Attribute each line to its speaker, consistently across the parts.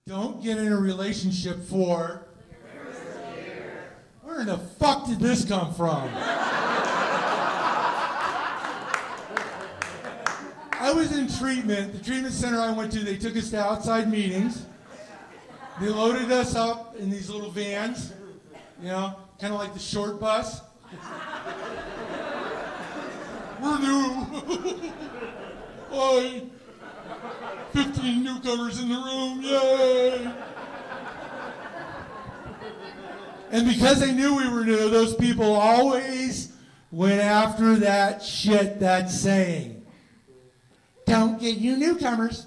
Speaker 1: Don't get in a relationship for... Where in the fuck did this come from? I was in treatment. The treatment center I went to, they took us to outside meetings. They loaded us up in these little vans, you know, kind of like the short bus. We're new. Hi. 15 newcomers in the room, yay! And because they knew we were new, those people always went after that shit that's saying. Don't get you newcomers.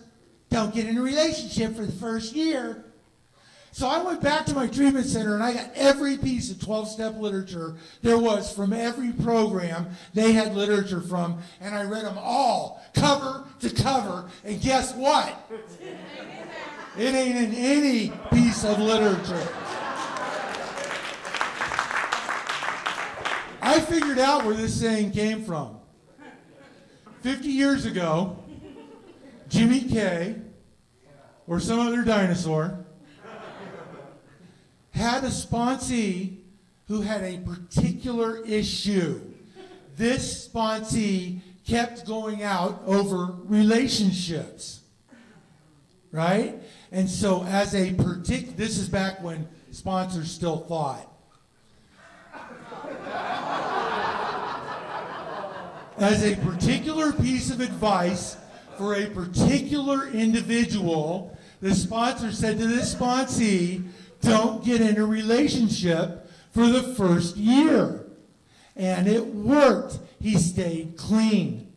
Speaker 1: Don't get in a relationship for the first year. So I went back to my treatment center and I got every piece of 12-step literature there was from every program they had literature from, and I read them all, cover to cover, and guess what? It ain't in any piece of literature. I figured out where this saying came from. 50 years ago, Jimmy K, or some other dinosaur, had a sponsee who had a particular issue. This sponsee kept going out over relationships, right? And so as a this is back when sponsors still thought. As a particular piece of advice for a particular individual, the sponsor said to this sponsee, don't get in a relationship for the first year. And it worked. He stayed clean.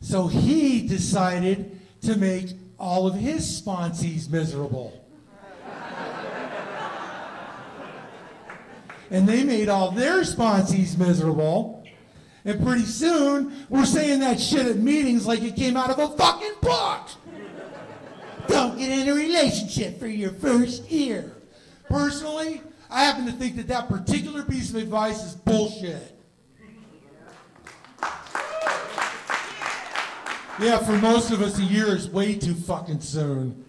Speaker 1: So he decided to make all of his sponsees miserable. And they made all their sponsees miserable. And pretty soon, we're saying that shit at meetings like it came out of a fucking book. Don't get in a relationship for your first year. Personally, I happen to think that that particular piece of advice is bullshit. Yeah, for most of us, a year is way too fucking soon.